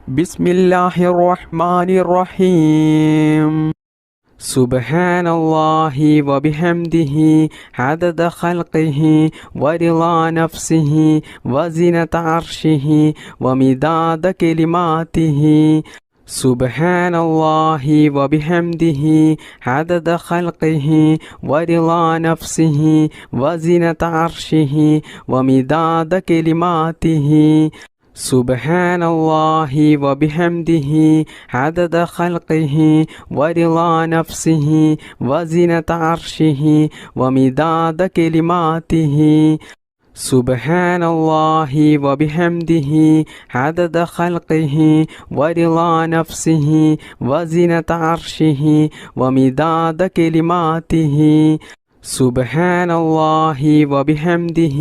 بسم الله الرحمن الرحيم. سبحان الله وبحمده عدد خلقه ورضا نفسه وزنة عرشه ومداد كلماته. سبحان الله وبحمده عدد خلقه ورضا نفسه وزنة عرشه ومداد كلماته. سبحان الله وبحمده عدد خلقه ورضا نفسه وزنة عرشه ومداد كلماته. سبحان الله وبحمده عدد خلقه ورضا نفسه وزنة عرشه ومداد كلماته. سبحان الله وبحمده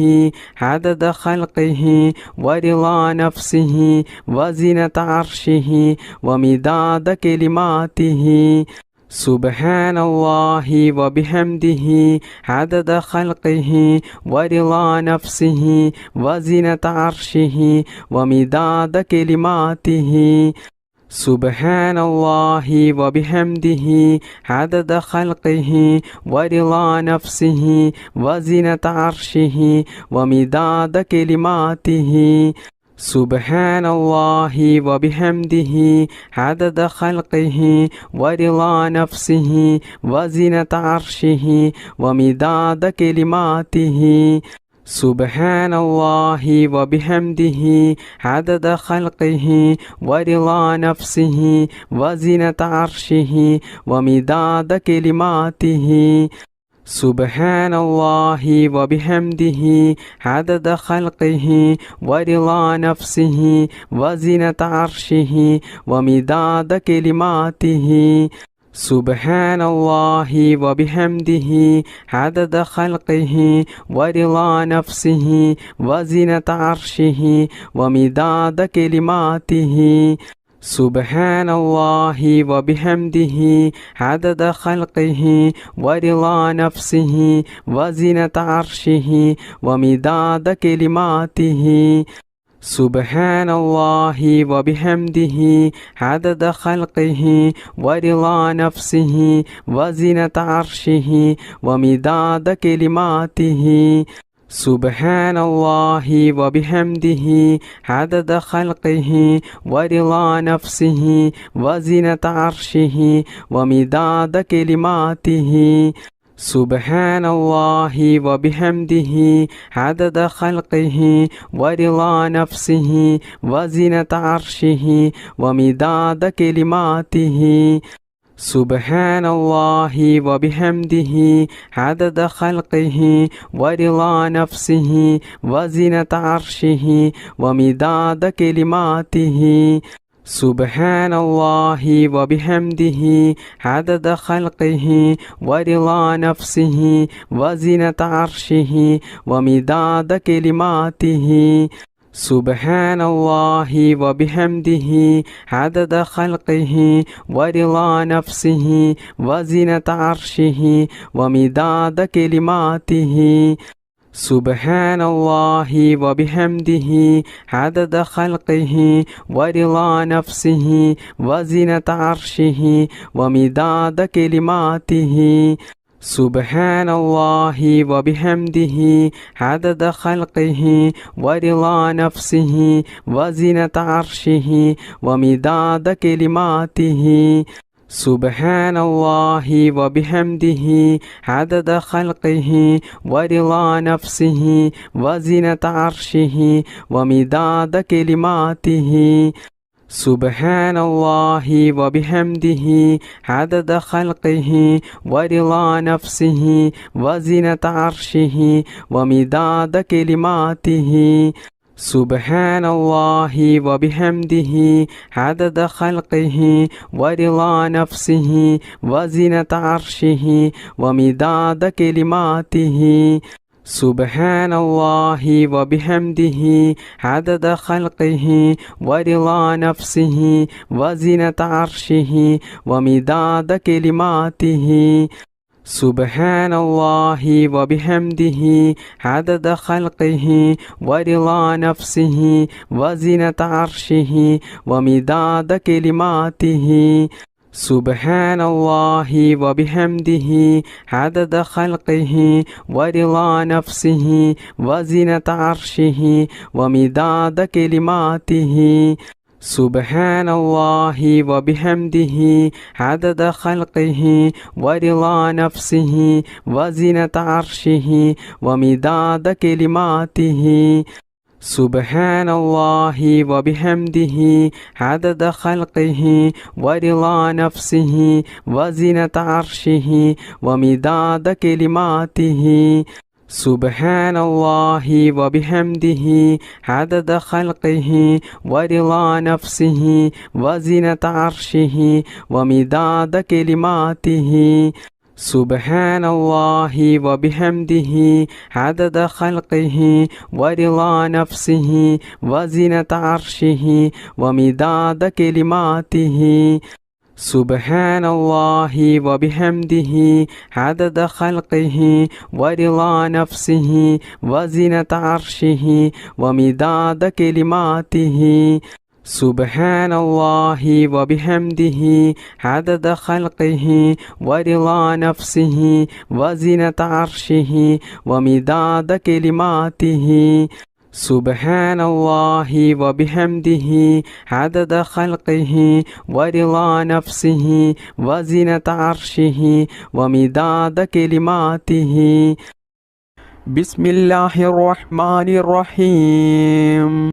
عدد خلقه ورضا نفسه وزنة عرشه ومداد كلماته. سبحان الله وبحمده عدد خلقه ورضا نفسه وزنة عرشه ومداد كلماته. سبحان الله وبحمده عدد خلقه ورضا نفسه وزنة عرشه ومداد كلماته. سبحان الله وبحمده عدد خلقه ورضا نفسه وزنة عرشه ومداد كلماته. سبحان الله وبحمده عدد خلقه ورضا نفسه وزنة عرشه ومداد كلماته. سبحان الله وبحمده عدد خلقه ورضا نفسه وزنة عرشه ومداد كلماته. سبحان الله وبحمده عدد خلقه ورضا نفسه وزنة عرشه ومداد كلماته. سبحان الله وبحمده عدد خلقه ورضا نفسه وزنة عرشه ومداد كلماته. سبحان الله وبحمده عدد خلقه ورضا نفسه وزنة عرشه ومداد كلماته. سبحان الله وبحمده عدد خلقه ورضا نفسه وزنة عرشه ومداد كلماته. سبحان الله وبحمده عدد خلقه ورضا نفسه وزنة عرشه ومداد كلماته. سبحان الله وبحمده عدد خلقه ورضا نفسه وزنة عرشه ومداد كلماته. سبحان الله وبحمده عدد خلقه ورضا نفسه وزنة عرشه ومداد كلماته. سبحان الله وبحمده عدد خلقه ورضا نفسه وزنة عرشه ومداد كلماته. سبحان الله وبحمده عدد خلقه ورضا نفسه وزنة عرشه ومداد كلماته. سبحان الله وبحمده عدد خلقه ورضا نفسه وزنة عرشه ومداد كلماته. سبحان الله وبحمده عدد خلقه ورضا نفسه وزنة عرشه ومداد كلماته. سبحان الله وبحمده عدد خلقه ورضا نفسه وزنة عرشه ومداد كلماته. سبحان الله وبحمده عدد خلقه ورضا نفسه وزنة عرشه ومداد كلماته. سبحان الله وبحمده عدد خلقه ورضا نفسه وزنة عرشه ومداد كلماته. سبحان الله وبحمده عدد خلقه ورضا نفسه وزنة عرشه ومداد كلماته سبحان الله وبحمده عدد خلقه ورضا نفسه وزنة عرشه ومداد كلماته سبحان الله وبحمده عدد خلقه ورضا نفسه وزنة عرشه ومداد كلماته سبحان الله وبحمده عدد خلقه ورضا نفسه وزنة عرشه ومداد كلماته سبحان الله وبحمده عدد خلقه ورضا نفسه وزنة عرشه ومداد كلماته سبحان الله وبحمده عدد خلقه ورضا نفسه وزنة عرشه ومداد كلماته سبحان الله وبحمده عدد خلقه ورضا نفسه وزنة عرشه ومداد كلماته سبحان الله وبحمده عدد خلقه ورضا نفسه وزنة عرشه ومداد كلماته سبحان الله وبحمده عدد خلقه ورضا نفسه وزنة عرشه ومداد كلماته بسم الله الرحمن الرحيم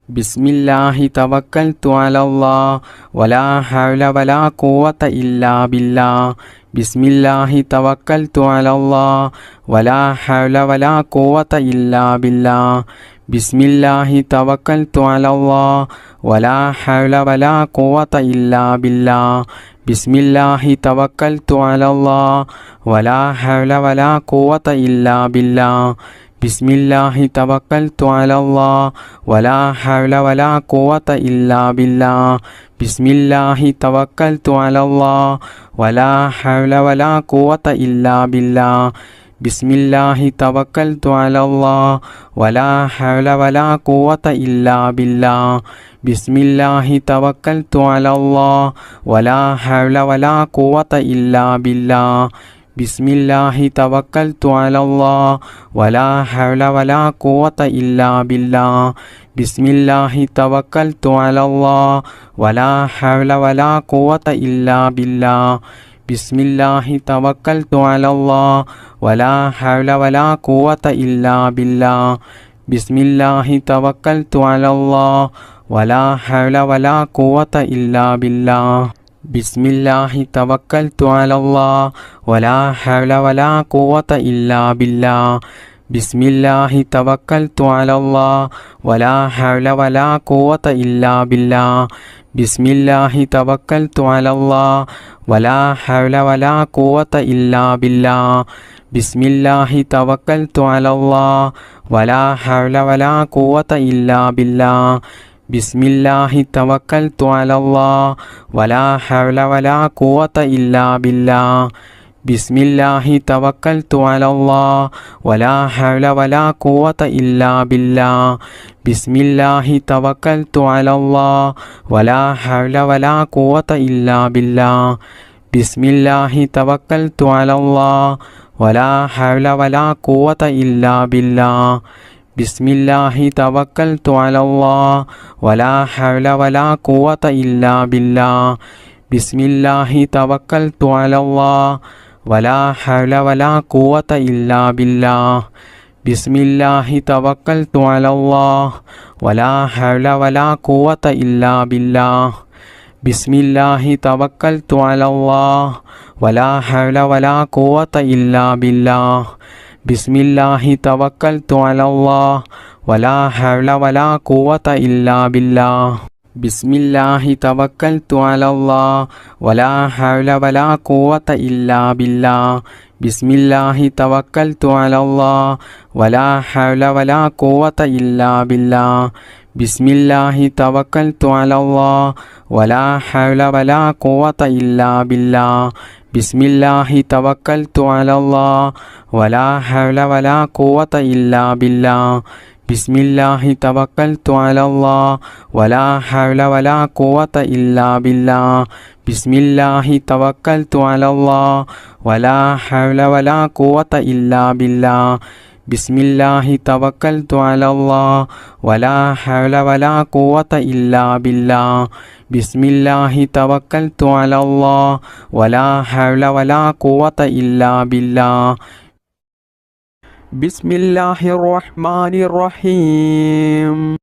بسم الله توكلت على الله ولا حول ولا قوة إلا بالله بسم الله توكلت على الله ولا حول ولا قوة إلا بالله بسم الله توكلت على الله ولا حول ولا قوة إلا بالله بسم الله توكلت على الله ولا حول ولا قوة إلا بالله بسم الله توكلت على الله ولا حول ولا قوة إلا بالله بسم الله توكلت على الله ولا حول ولا قوة إلا بالله بسم الله توكلت على الله ولا حول ولا قوة إلا بالله بسم الله توكلت على الله ولا حول ولا قوة إلا بالله بسم الله توكلت على الله ولا حول ولا قوة إلا بالله بسم الله توكلت على الله ولا حول ولا قوة إلا بالله بسم الله توكلت على الله ولا حول ولا قوة إلا بالله بسم الله توكلت على الله ولا حول ولا قوة إلا بالله بسم الله توكلت على الله ولا حول ولا قوة إلا بالله بسم الله توكلت على الله ولا حول ولا قوة إلا بالله بسم الله توكلت على الله ولا حول ولا قوة إلا بالله بسم الله توكلت على الله ولا حول ولا قوة إلا بالله بسم الله توكلت على الله ولا حول ولا قوة إلا بالله بسم الله توكلت على الله ولا حول ولا قوة إلا بالله بسم الله توكلت على الله ولا حول ولا قوة إلا بالله بسم الله توكلت على الله ولا حول ولا قوة إلا بالله بسم الله توكلت على الله ولا حول ولا قوة إلا بالله بسم الله توكلت على الله ولا حول ولا قوة إلا بالله بسم الله توكلت على الله ولا حول ولا قوة إلا بالله بسم الله توكلت على الله ولا حول ولا قوة إلا بالله بسم الله توكلت على الله ولا حول ولا قوة إلا بالله بسم الله توكلت على الله ولا حول ولا قوة إلا بالله بسم الله توكلت على الله ولا حول ولا قوة إلا بالله بسم الله توكلت على الله ولا حول ولا قوة إلا بالله بسم الله توكلت على الله ولا حول ولا قوة إلا بالله بسم الله توكلت على الله ولا حول ولا قوة إلا بالله بسم الله توكلت على الله ولا حول ولا قوة إلا بالله بسم الله توكلت على الله ولا حول ولا قوة إلا بالله بسم الله توكلت على الله ولا حول ولا قوة إلا بالله بسم الله الرحمن الرحيم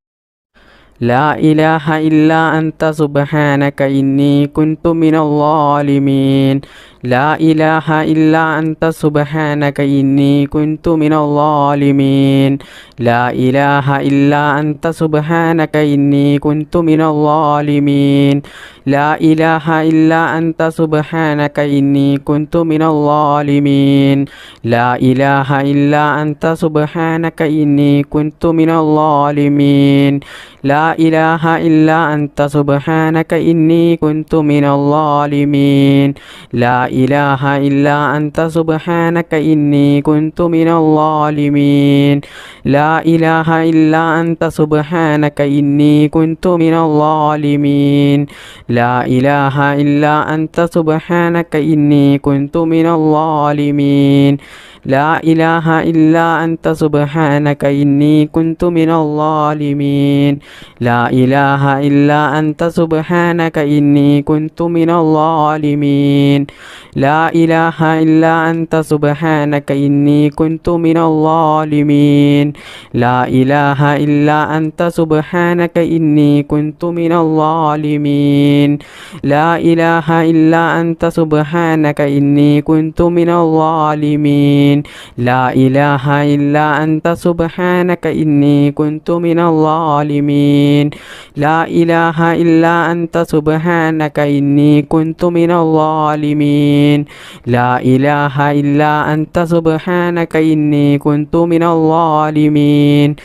لا إله إلا أنت سبحانك إني كنت من الظالمين لا إله إلا أنت سبحانك إني كنت من الظالمين لا إله إلا أنت سبحانك إني كنت من الظالمين لا إله إلا أنت سبحانك إني كنت من الظالمين لا إله إلا أنت سبحانك إني كنت من الظالمين لا إله إلا أنت سبحانك إني كنت من الظالمين لا إله إلا أنت سبحانك إني كنت من الظالمين لا إله إلا أنت سبحانك إني كنت من الظالمين لا إله إلا أنت سبحانك إني كنت من الظالمين لا إله إلا أنت سبحانك إني كنت من الظالمين لا إله إلا أنت سبحانك إني كنت من الظالمين لا إله إلا أنت سبحانك إني كنت من الظالمين لا إله إلا أنت سبحانك إني كنت من الظالمين لا إله إلا أنت سبحانك إني كنت من الظالمين لا إله إلا أنت سبحانك إني كنت من الظالمين لا إله إلا أنت سبحانك إني كنت من الظالمين لا إله إلا أنت سبحانك إني كنت من الظالمين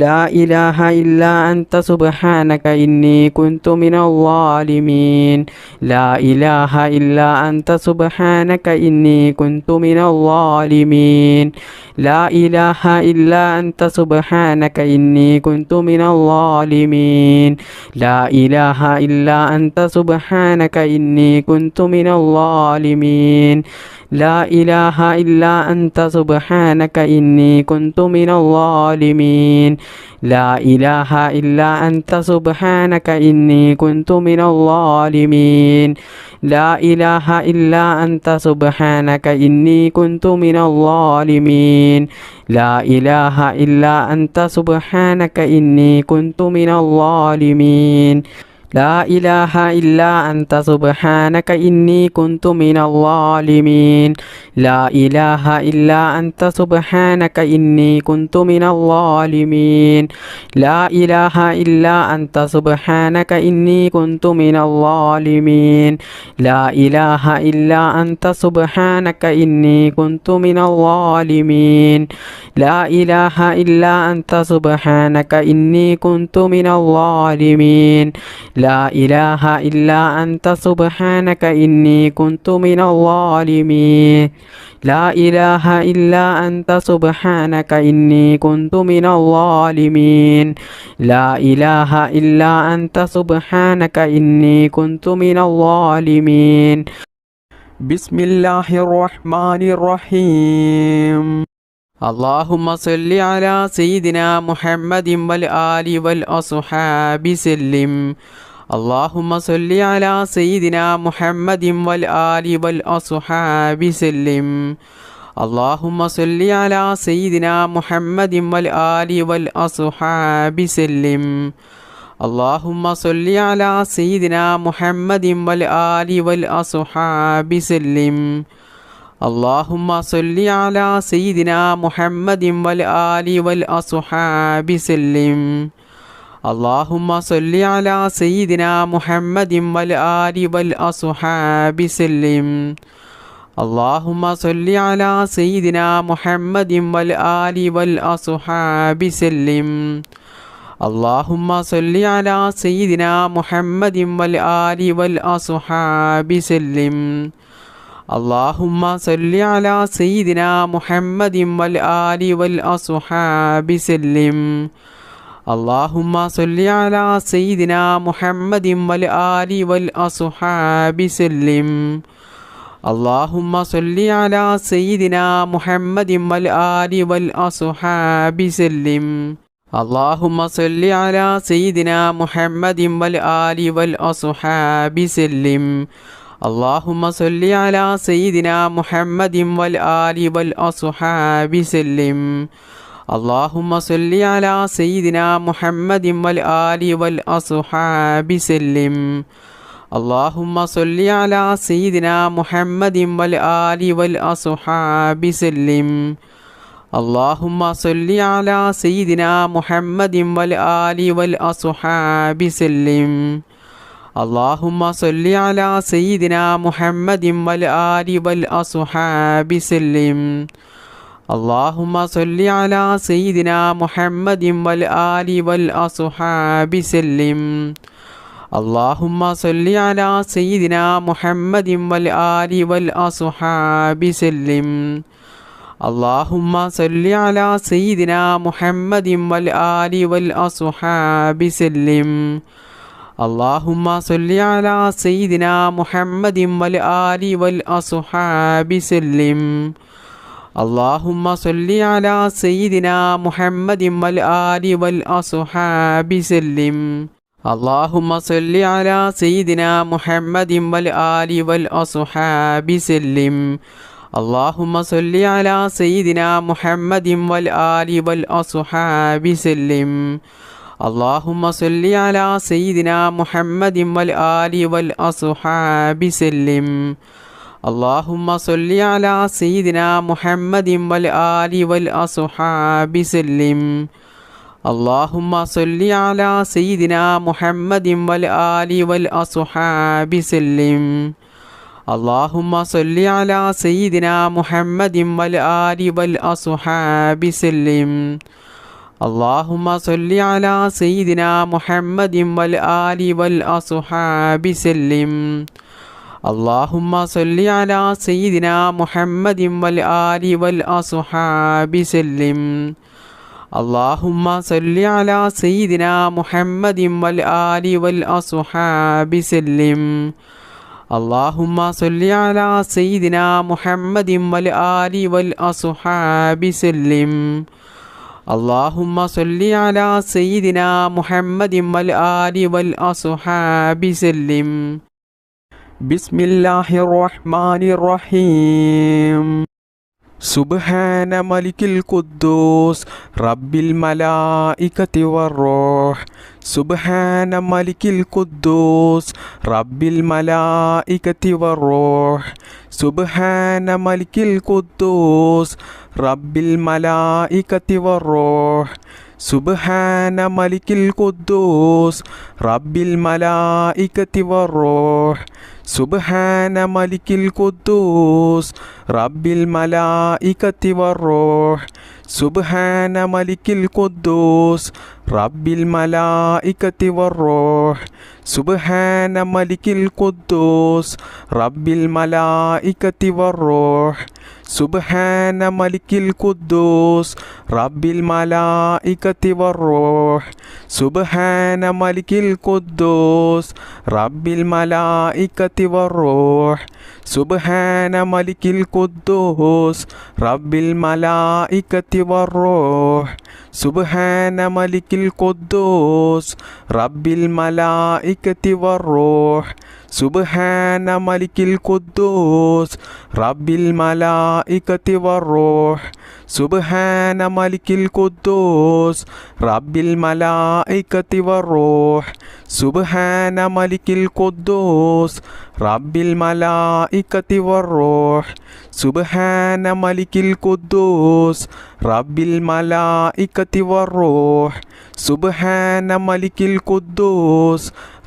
لا إله إلا أنت سبحانك إني كنت من الظالمين لا إله إلا أنت سبحانك إني كنت من الظالمين لا إله إلا أنت سبحانك إني كنت من الظالمين لا إله إلا أنت سبحانك إني كنت من الظالمين لا إله إلا أنت سبحانك إني كنت من الظالمين لا إله إلا أنت سبحانك إني كنت من الظالمين لا إله إلا أنت سبحانك إني كنت من الظالمين لا إله إلا أنت سبحانك إني كنت من الظالمين لا إله إلا أنت سبحانك إني كنت من الظالمين لا إله إلا أنت سبحانك إني كنت من الظالمين لا إله إلا أنت سبحانك إني كنت من الظالمين لا إله إلا أنت سبحانك إني كنت من الظالمين لا إله إلا أنت سبحانك إني كنت من الظالمين لا إله إلا أنت سبحانك إني كنت من الظالمين لا إله إلا أنت سبحانك إني كنت من الظالمين لا إله إلا أنت سبحانك إني كنت من الظالمين بسم الله الرحمن الرحيم اللهم صل على سيدنا محمد والآل والأصحاب سلم اللهم صل على سيدنا محمد والآل والأصحاب سلم اللهم صل على سيدنا محمد والآل والأصحاب سلم اللهم صل على سيدنا محمد والآل والأصحاب سلم اللهم صل على سيدنا محمد والآل والأصحاب سلم اللهم صل على سيدنا محمد والآل والأصحاب سلم اللهم صل على سيدنا محمد والآل والأصحاب سلم اللهم صل على سيدنا محمد والآل والأصحاب سلم. اللهم صل على سيدنا محمد والآل والأصحاب سلم. اللهم صل على سيدنا محمد والآل والأصحاب سلم. اللهم صل على سيدنا محمد والآل والأصحاب سلم. اللهم صل على سيدنا محمد والآل والأصحاب سلم. اللهم صل على سيدنا محمد والآل والأصحاب سلم. اللهم صل على سيدنا محمد والآل والأصحاب سلم. اللهم صل على سيدنا محمد والآل والأصحاب سلم. اللهم صل على سيدنا محمد والآل والأصحاب سلم. اللهم صل على سيدنا محمد والآل والأصحاب سلم. اللهم صل على سيدنا محمد والآل والأصحاب سلم. اللهم صل على سيدنا محمد والآل والأصحاب سلم. اللهم صل على سيدنا محمد والآل والأصحاب سلم. اللهم صل على سيدنا محمد والآل والأصحاب سلم. اللهم صل على سيدنا محمد والآل والأصحاب سلم. اللهم صل على سيدنا محمد والآل والأصحاب سلم. اللهم صل على سيدنا محمد والآل والأصحاب سلم. اللهم صل على سيدنا محمد والآل والأصحاب سلم. اللهم صل على سيدنا محمد والآل والأصحاب سلم. اللهم صل على سيدنا محمد والآل والأصحاب سلم. اللهم صل على سيدنا محمد والآل والأصحاب سلم. اللهم صل على سيدنا محمد والآل والأصحاب سلم. اللهم صل على سيدنا محمد والآل والأصحاب سلم. اللهم صل على سيدنا محمد والآل والأصحاب سلم. اللهم صل على سيدنا محمد والآل والأصحاب سلم. اللهم صل على سيدنا محمد والآل والأصحاب سلم. بسم الله الرحمن الرحيم. سبحان ملك القدوس رب الملائكة والروح. سبحان ملك القدوس رب الملائكة والروح. سبحان ملك القدوس رب الملائكة والروح. سبحان ملك القدوس رب الملائكة والروح. سبحان ملك القدوس رب الملائكة والروح. سبحان ملك القدوس رب الملائكة والروح. سبحان ملك القدوس رب الملائكة والروح. سبحان ملك القدوس رب الملائكة والروح. سبحان ملك القدوس رب الملائكة والروح. سبحان ملك القدوس رب الملائكة والروح. سبحان ملك القدوس رب الملائكة والروح. سبحان ملك القدوس رب الملائكة والروح. سبحان ملك القدوس رب الملائكة والروح. سبحان ملك القدوس رب الملائكة والروح. سبحان ملك القدوس رب الملائكة والروح. سبحان ملك القدوس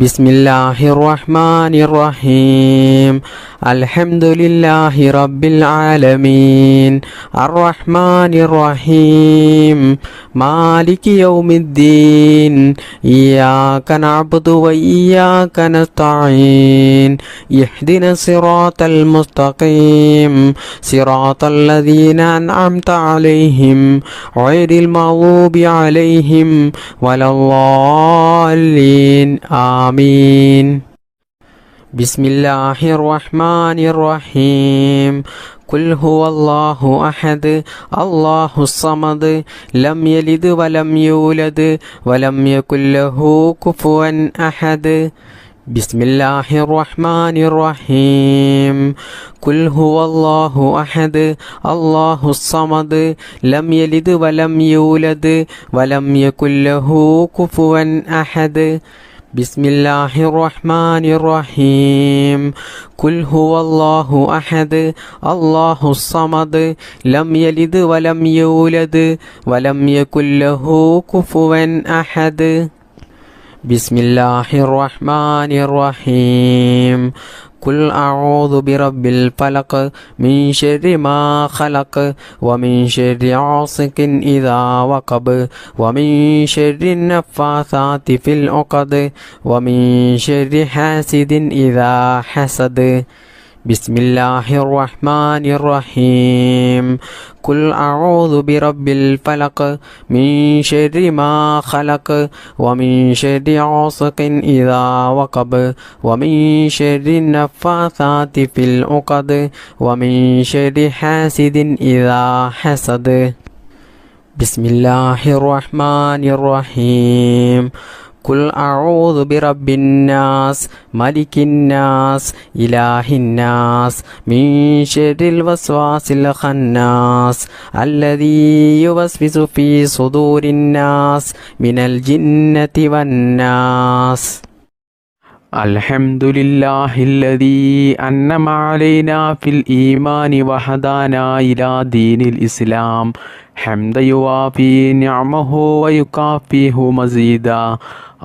ബിസ്മില്ലാഹിർ റഹ്മാനിർ റഹീം അൽഹംദുലില്ലാഹി റബ്ബിൽ ആലമീൻ അർറഹ്മാനിർ റഹീം മാലികി യൗമിദ്ദീൻ ഇയ്യാക നഅ്ബുദു വ ഇയ്യാക നസ്തഈൻ ഇഹ്ദിനസ് സിറാത്തൽ മുസ്തഖീം സിറാത്തൽ ലദീന അൻഅംത അലൈഹിം ഗൈറിൽ മഗ്ദൂബി അലൈഹിം വലദ്ദാല്ലീൻ ആമീൻ. ബിസ്മില്ലാഹിർ റഹ്മാനിർ റഹീം ഖുൽ ഹുവല്ലാഹു അഹദ് അല്ലാഹുസ് സമദ് ലം യലിദ് വലം യൂലദ് വലം യകുൽ ലഹു കുഫുവൻ അഹദ്. ബിസ്മില്ലാഹിർ റഹ്മാനിർ റഹീം ഖുൽ ഹുവല്ലാഹു അഹദ് അല്ലാഹുസ് സമദ് ലം യലിദ് വലം യൂലദ് വലം യകുൽ ലഹു കുഫുവൻ അഹദ്. ബിസ്മില്ലാഹിർ റഹ്മാനിർ റഹീം ഖുൽ ഹുവല്ലാഹു അഹദ് അല്ലാഹുസ് സമദ് ലം യലിദ് വലം യൂലദ് വലം യകുൽ ലഹു കുഫുവൻ അഹദ്. ബിസ്മില്ലാഹിർ റഹ്മാനിർ റഹീം ഖുൽ അഊദു ബിറബ്ബിൽ ഫലഖ് മിൻ ശർരി മാ ഖലഖ് വമിൻ ശർരി ഗാസിഖിൻ ഇദാ വഖബ് വമിൻ ശർരി നഫ്ഫാസാതി ഫിൽ ഉഖദ് വമിൻ ശർരി ഹാസിദിൻ ഇദാ ഹസദ്. ബിസ്മില്ലാഹിർ റഹ്മാനിർ റഹീം ഖുൽ അഊദു ബിറബ്ബിൽ ഫലഖ് മിൻ ശർരി മാ ഖലഖ് വമിൻ ശർരി ഗാസിഖിൻ ഇദാ വഖബ് വമിൻ ശർരി നഫ്ഫാസാതി ഫിൽ ഉഖദ് വമിൻ ശർരി ഹാസിദിൻ ഇദാ ഹസദ്. ബിസ്മില്ലാഹിർ റഹ്മാനിർ റഹീം ഖുൽ അഊദു ബിറബ്ബിൻ നാസ് മലിക്കിൻ നാസ് ഇലാഹിൻ നാസ് മിൻ ശർരിൽ വസ്വാസിൽ ഖന്നാസ് അല്ലദീ യുവസ്വിസു ഫീ സുദൂരിൻ നാസ് മിനൽ ജിന്നതി വന്നാസ്. അൽഹംദുലില്ലാഹില്ലദീ അൻഅമ അലൈനാ ഫിൽ ഈമാനി വഹദാനാ ഇലാ ദീനിൽ ഇസ്ലാം ഹംദ യുവാഫി നിഅമഹു വയുകാഫിഹു മസീദാ.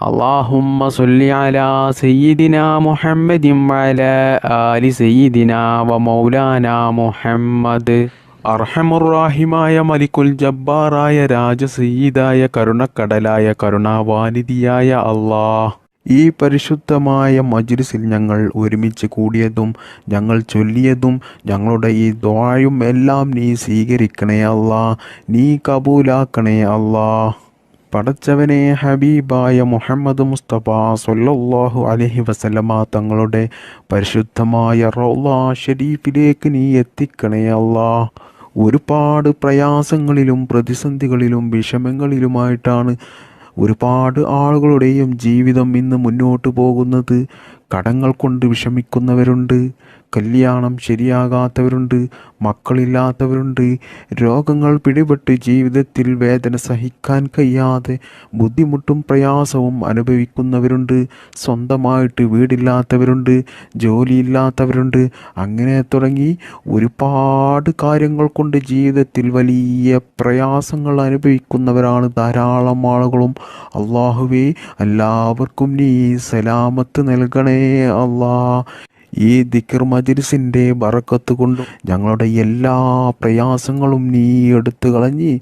അല്ലാഹുമ്മ സ്വല്ലി അലാ സയ്യിദിനാ മുഹമ്മദിൻ വഅലാ ആലി സയ്യിദിനാ വമൗലാനാ മുഹമ്മദ്. അർഹമുർറാഹിമായ മലിക്കുൽ ജബ്ബാറായ രാജസയ്യിദായ കരുണക്കടലായ കരുണാവാനിധിയായ അല്ലാഹ്, ഈ പരിശുദ്ധമായ മജ്ലിസിൽ ഞങ്ങൾ ഒരുമിച്ച് കൂടിയതും ഞങ്ങൾ ചൊല്ലിയതും ഞങ്ങളുടെ ഈ ദുആയും എല്ലാം നീ സ്വീകരിക്കണേ അല്ലാ, നീ കബൂലാക്കണേ അല്ലാ. പടച്ചവനെ, ഹബീബായ മുഹമ്മദ് മുസ്തഫ സ്വല്ലല്ലാഹു അലൈഹി വസല്ലമ തങ്ങളുടെ പരിശുദ്ധമായ റൗള ഷരീഫിലേക്ക് നീ എത്തിക്കണേ അല്ലാ. ഒരുപാട് പ്രയാസങ്ങളിലും പ്രതിസന്ധികളിലും വിഷമങ്ങളിലുമായിട്ടാണ് ഒരുപാട് ആളുകളുടെയും ജീവിതം ഇന്ന് മുന്നോട്ട് പോകുന്നത്. കടങ്ങൾ കൊണ്ട് വിഷമിക്കുന്നവരുണ്ട്, കല്യാണം ശരിയാകാത്തവരുണ്ട്, മക്കളില്ലാത്തവരുണ്ട്, രോഗങ്ങൾ പിടിപെട്ട് ജീവിതത്തിൽ വേദന സഹിക്കാൻ കഴിയാതെ ബുദ്ധിമുട്ടും പ്രയാസവും അനുഭവിക്കുന്നവരുണ്ട്, സ്വന്തമായിട്ട് വീടില്ലാത്തവരുണ്ട്, ജോലിയില്ലാത്തവരുണ്ട്, അങ്ങനെ തുടങ്ങി ഒരുപാട് കാര്യങ്ങൾ കൊണ്ട് ജീവിതത്തിൽ വലിയ പ്രയാസങ്ങൾ അനുഭവിക്കുന്നവരാണ് ധാരാളം ആളുകളും. അല്ലാഹുവേ, എല്ലാവർക്കും നീ സലാമത്ത് നൽകണേ അല്ലാ. ഈ ദിക്ർ മജ്ലിസിൻ്റെ ബറക്കത്ത് കൊണ്ടും ഞങ്ങളുടെ എല്ലാ പ്രയാസങ്ങളും നീ എടുത്തു കളഞ്ഞ്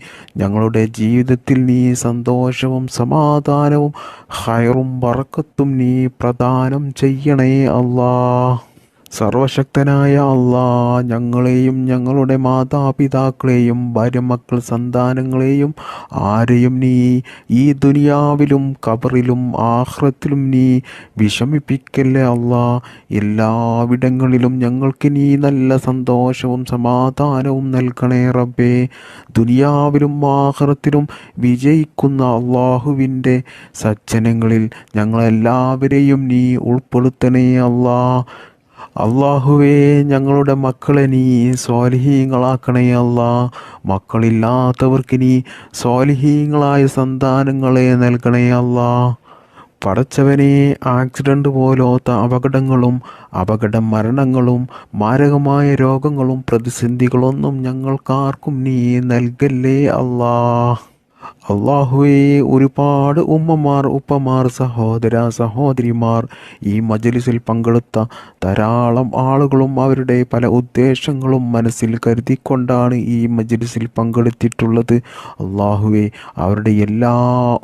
ഞങ്ങളുടെ ജീവിതത്തിൽ നീ സന്തോഷവും സമാധാനവും ഖൈറും ബറക്കത്തും നീ പ്രദാനം ചെയ്യണേ അല്ലാ. സർവശക്തനായ അല്ലാ, ഞങ്ങളെയും ഞങ്ങളുടെ മാതാപിതാക്കളെയും ഭാര്യമക്കൾ സന്താനങ്ങളെയും ആരെയും നീ ഈ ദുനിയാവിലും ഖബറിലും ആഖിറത്തിലും നീ വിഷമിപ്പിക്കല്ലേ അല്ലാ. എല്ലാവിടങ്ങളിലും ഞങ്ങൾക്ക് നീ നല്ല സന്തോഷവും സമാധാനവും നൽകണേ റബ്ബേ. ദുനിയാവിലും ആഖിറത്തിലും വിജയിക്കുന്ന അള്ളാഹുവിൻ്റെ സജ്ജനങ്ങളിൽ ഞങ്ങളെല്ലാവരെയും നീ ഉൾപ്പെടുത്തണേ അല്ലാ. അല്ലാഹുവേ, ഞങ്ങളുടെ മക്കളെ നീ സ്വാലിഹീങ്ങളാക്കണേ അല്ലാ. മക്കളില്ലാത്തവർക്ക് നീ സ്വാലിഹീങ്ങളായ സന്താനങ്ങളെ നൽകണേ അല്ലാ. പടച്ചവനെ, ആക്സിഡൻ്റ് പോലത്തെ അപകടങ്ങളും അപകട മരണങ്ങളും മാരകമായ രോഗങ്ങളും പ്രതിസന്ധികളൊന്നും ഞങ്ങൾക്കാർക്കും നീ നൽകല്ലേ അല്ലാ. അള്ളാഹുവേ, ഒരുപാട് ഉമ്മമാർ, ഉപ്പമാർ, സഹോദര സഹോദരിമാർ, ഈ മജ്‌ലിസിൽ പങ്കെടുത്ത ധാരാളം ആളുകളും അവരുടെ പല ഉദ്ദേശങ്ങളും മനസ്സിൽ കരുതിക്കൊണ്ടാണ് ഈ മജ്‌ലിസിൽ പങ്കെടുത്തിട്ടുള്ളത്. അള്ളാഹുവേ, അവരുടെ എല്ലാ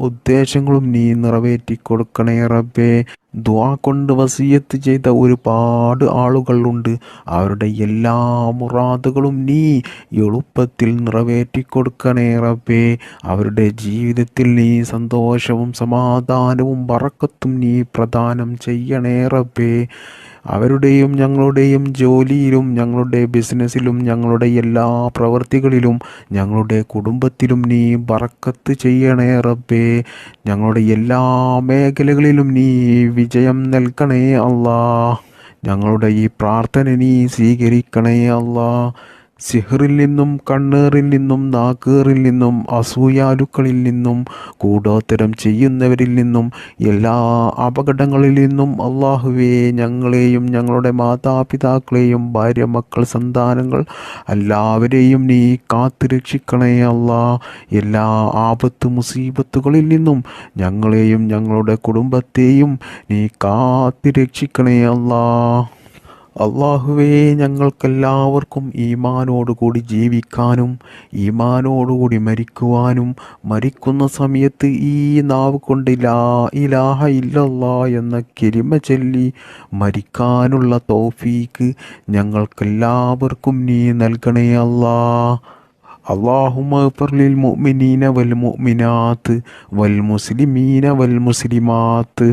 ഉദ്ദേശങ്ങളും നീ നിറവേറ്റി കൊടുക്കണേ റബ്ബേ. ദുആ കൊണ്ട് വസിയത്ത് ചെയ്ത ഒരുപാട് ആളുകളുണ്ട്. അവരുടെ എല്ലാ മുറാദുകളും നീ എളുപ്പത്തിൽ നിറവേറ്റി കൊടുക്കണേ റബ്ബേ. അവരുടെ ജീവിതത്തിൽ നീ സന്തോഷവും സമാധാനവും ബറക്കത്തും നീ പ്രദാനം ചെയ്യണേ റബ്ബേ. അവരുടെയും ഞങ്ങളുടെയും ജോലിയിലും ഞങ്ങളുടെ ബിസിനസ്സിലും ഞങ്ങളുടെ എല്ലാ പ്രവൃത്തികളിലും ഞങ്ങളുടെ കുടുംബത്തിലും നീ ബറക്കത്ത് ചെയ്യണേ റബ്ബേ. ഞങ്ങളുടെ എല്ലാ മേഖലകളിലും നീ വിജയം നൽകണേ അല്ലാ. ഞങ്ങളുടെ ഈ പ്രാർത്ഥന നീ സ്വീകരിക്കണേ അല്ലാ. സിഹ്റിൽ നിന്നും, കണ്ണേറിൽ നിന്നും, നാക്കേറിൽ നിന്നും, അസൂയാലുക്കളിൽ നിന്നും, കൂടോത്തരം ചെയ്യുന്നവരിൽ നിന്നും, എല്ലാ അപകടങ്ങളിൽ നിന്നും അള്ളാഹുവേ, ഞങ്ങളെയും ഞങ്ങളുടെ മാതാപിതാക്കളെയും ഭാര്യ, മക്കൾ, സന്താനങ്ങൾ എല്ലാവരെയും നീ കാത്തു രക്ഷിക്കണേ അല്ലാ. എല്ലാ ആപത്ത് മുസീബത്തുകളിൽ നിന്നും ഞങ്ങളെയും ഞങ്ങളുടെ കുടുംബത്തെയും നീ കാത്തു രക്ഷിക്കണേ അല്ലാ. അള്ളാഹുവേ, ഞങ്ങൾക്കെല്ലാവർക്കും ഈമാനോടുകൂടി ജീവിക്കാനും ഈമാനോടുകൂടി മരിക്കുവാനും മരിക്കുന്ന സമയത്ത് ഈ നാവ് കൊണ്ട് ലാ ഇലാഹ ഇല്ലല്ലാ എന്ന കലിമ ചൊല്ലി മരിക്കാനുള്ള തൗഫീക്ക് ഞങ്ങൾക്കെല്ലാവർക്കും നീ നൽകണേ അല്ലാ. അല്ലാഹുമ്മ ഗ്ഫിർ ലിൽ മുഅ്മിനീന വൽ മുഅ്മിനാത്ത് വൽ മുസ്ലിമീന വൽ മുസ്ലിമാത്ത്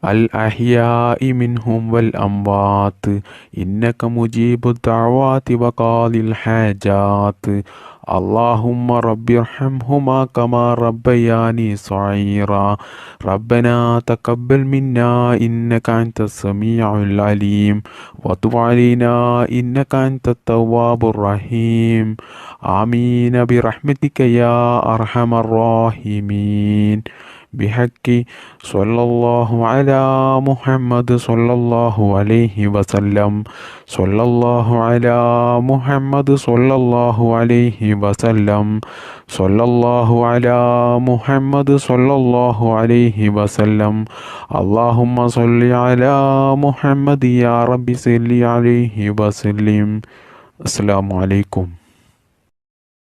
الأحياء منهم والأموات إنك مجيب الدعوات وقاضي الحاجات اللهم رب ارحمهما كما ربياني صغيرا ربنا تقبل منا إنك أنت السميع العليم وتب علينا إنك أنت التواب الرحيم آمين برحمتك يا أرحم الراحمين بحق صلى الله على محمد صلى الله عليه وسلم صلى الله على محمد صلى الله عليه وسلم صلى الله على محمد صلى الله عليه وسلم اللهم صل على محمد يا رب صل عليه وسلم. السلام عليكم.